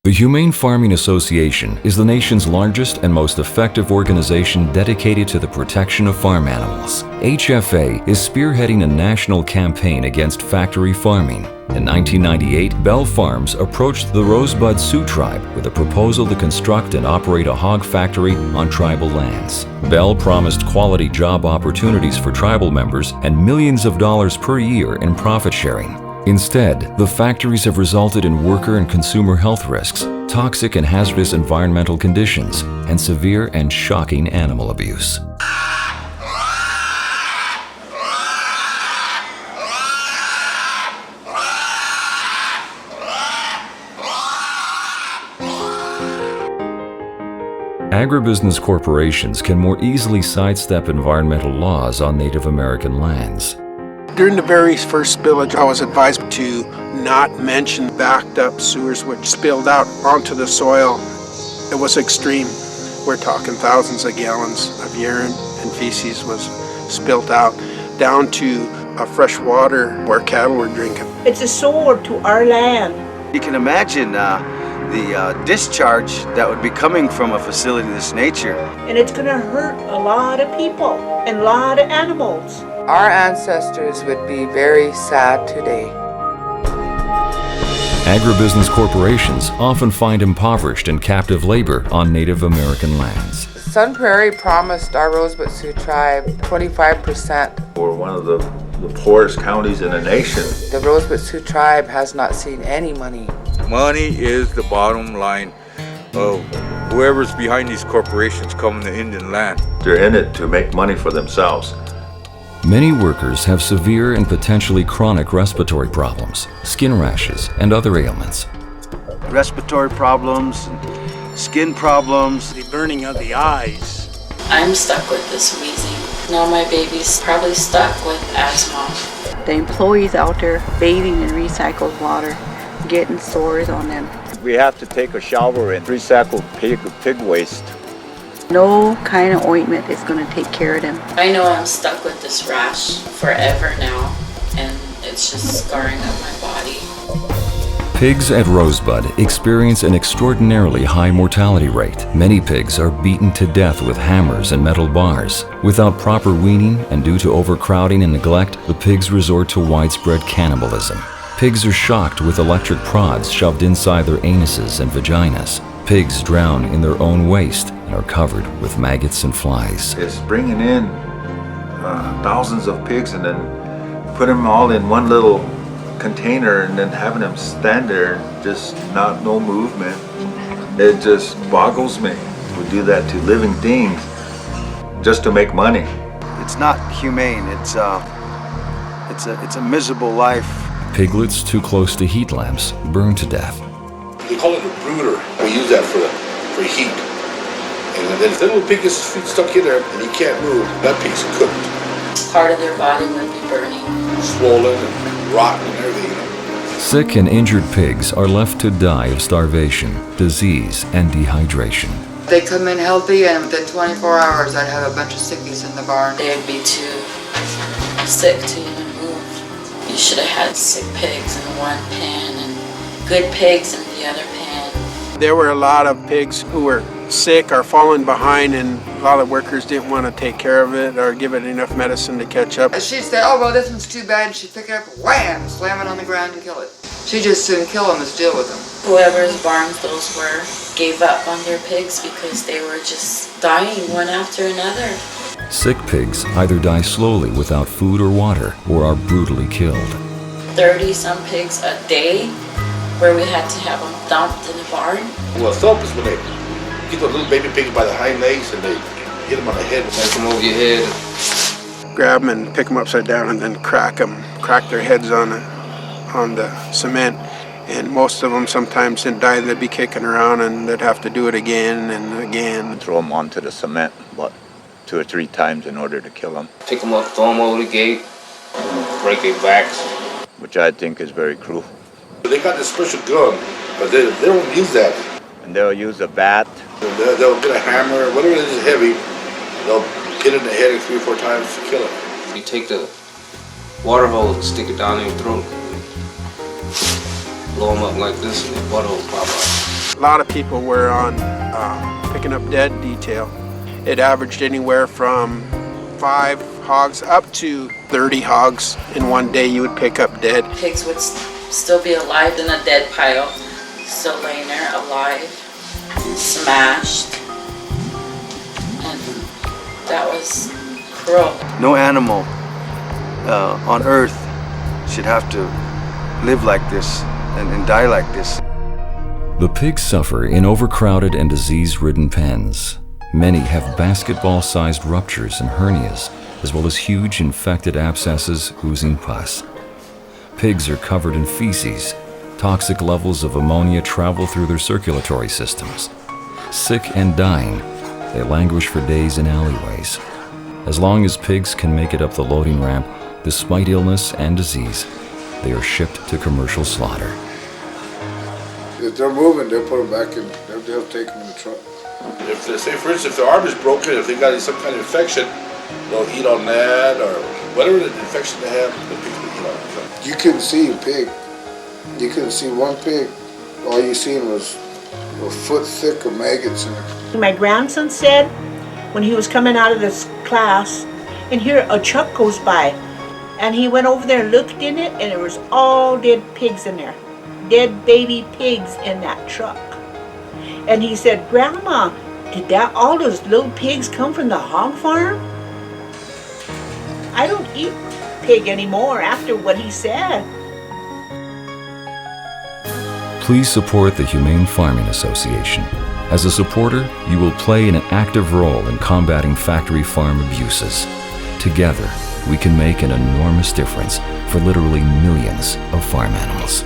The Humane Farming Association is the nation's largest and most effective organization dedicated to the protection of farm animals. HFA is spearheading a national campaign against factory farming. In 1998, Bell Farms approached the Rosebud Sioux tribe with a proposal to construct and operate a hog factory on tribal lands. Bell promised quality job opportunities for tribal members and millions of dollars per year in profit sharing. Instead, the factories have resulted in worker and consumer health risks, toxic and hazardous environmental conditions, and severe and shocking animal abuse. Agribusiness corporations can more easily sidestep environmental laws on Native American lands. During the very first spillage, I was advised to not mention backed up sewers which spilled out onto the soil. It was extreme. We're talking thousands of gallons of urine and feces was spilled out down to fresh water where cattle were drinking. It's a sword to our land. You can imagine the discharge that would be coming from a facility of this nature. And it's going to hurt a lot of people and a lot of animals. Our ancestors would be very sad today. Agribusiness corporations often find impoverished and captive labor on Native American lands. Sun Prairie promised our Rosebud Sioux tribe 25%. We're one of the poorest counties in the nation. The Rosebud Sioux tribe has not seen any money. Money is the bottom line of whoever's behind these corporations coming to Indian land. They're in it to make money for themselves. Many workers have severe and potentially chronic respiratory problems, skin rashes, and other ailments. Respiratory problems, skin problems. The burning of the eyes. I'm stuck with this wheezing. Now my baby's probably stuck with asthma. The employees out there bathing in recycled water, getting sores on them. We have to take a shower in recycled pig waste. No kind of ointment is going to take care of them. I know I'm stuck with this rash forever now, and it's just scarring up my body. Pigs at Rosebud experience an extraordinarily high mortality rate. Many pigs are beaten to death with hammers and metal bars. Without proper weaning and due to overcrowding and neglect, the pigs resort to widespread cannibalism. Pigs are shocked with electric prods shoved inside their anuses and vaginas. Pigs drown in their own waste and are covered with maggots and flies. It's bringing in thousands of pigs and then put them all in one little container and then having them stand there, just no movement. It just boggles me. We do that to living things just to make money. It's not humane. It's a miserable life. Piglets too close to heat lamps burn to death. They call it a brooder. We use that for heat. And then if the little pig is stuck in there and he can't move, that pig's cooked. Part of their body would be burning. Swollen and rotten and everything. Sick and injured pigs are left to die of starvation, disease, and dehydration. They come in healthy and within 24 hours I'd have a bunch of sickies in the barn. They'd be too sick to even move. You should have had sick pigs in one pen and good pigs in the other pen. There were a lot of pigs who were sick or falling behind, and a lot of workers didn't want to take care of it or give it enough medicine to catch up. She'd say, oh, well, this one's too bad, and she'd pick it up, wham, slam it on the ground and kill it. She just didn't kill them as deal with them. Whoever's barns those were gave up on their pigs because they were just dying one after another. Sick pigs either die slowly without food or water or are brutally killed. 30-some pigs a day where we had to have them dumped in a barn. Well, thump is when they get the little baby pigs by the hind legs and they hit them on the head. Knock them over your head. Grab them and pick them upside down and then crack their heads on the cement. And most of them sometimes didn't die, they'd be kicking around and they'd have to do it again and again. Throw them onto the cement about 2 or 3 times in order to kill them. Pick them up, throw them over the gate, break their backs. Which I think is very cruel. They got this special gun, but they don't use that. And they'll use a bat. They'll get a hammer, whatever it is heavy, they'll hit it in the head 3 or 4 times to kill it. You take the water hose and stick it down in your throat. Blow them up like this and the water hose pop out. A lot of people were on picking up dead detail. It averaged anywhere from 5 hogs up to 30 hogs in one day you would pick up dead. Pigs would still be alive in a dead pile, still laying there alive, smashed, and that was cruel. No animal on earth should have to live like this and die like this. The pigs suffer in overcrowded and disease-ridden pens. Many have basketball-sized ruptures and hernias, as well as huge infected abscesses oozing pus. Pigs are covered in feces. Toxic levels of ammonia travel through their circulatory systems. Sick and dying, they languish for days in alleyways. As long as pigs can make it up the loading ramp, despite illness and disease, they are shipped to commercial slaughter. If they're moving, they'll put them back in, they'll take them in the truck. If they say, for instance, if their arm is broken, if they've got some kind of infection, they'll eat on that, or whatever the infection they have, the pigs will eat on it. You couldn't see a pig. You couldn't see one pig. All you seen was a foot thick of maggots in it. My grandson said when he was coming out of this class, and here a truck goes by, and he went over there and looked in it, and there was all dead pigs in there. Dead baby pigs in that truck. And he said, Grandma, did all those little pigs come from the hog farm? I don't eat pig anymore after what he said. Please support the Humane Farming Association. As a supporter, you will play an active role in combating factory farm abuses. Together, we can make an enormous difference for literally millions of farm animals.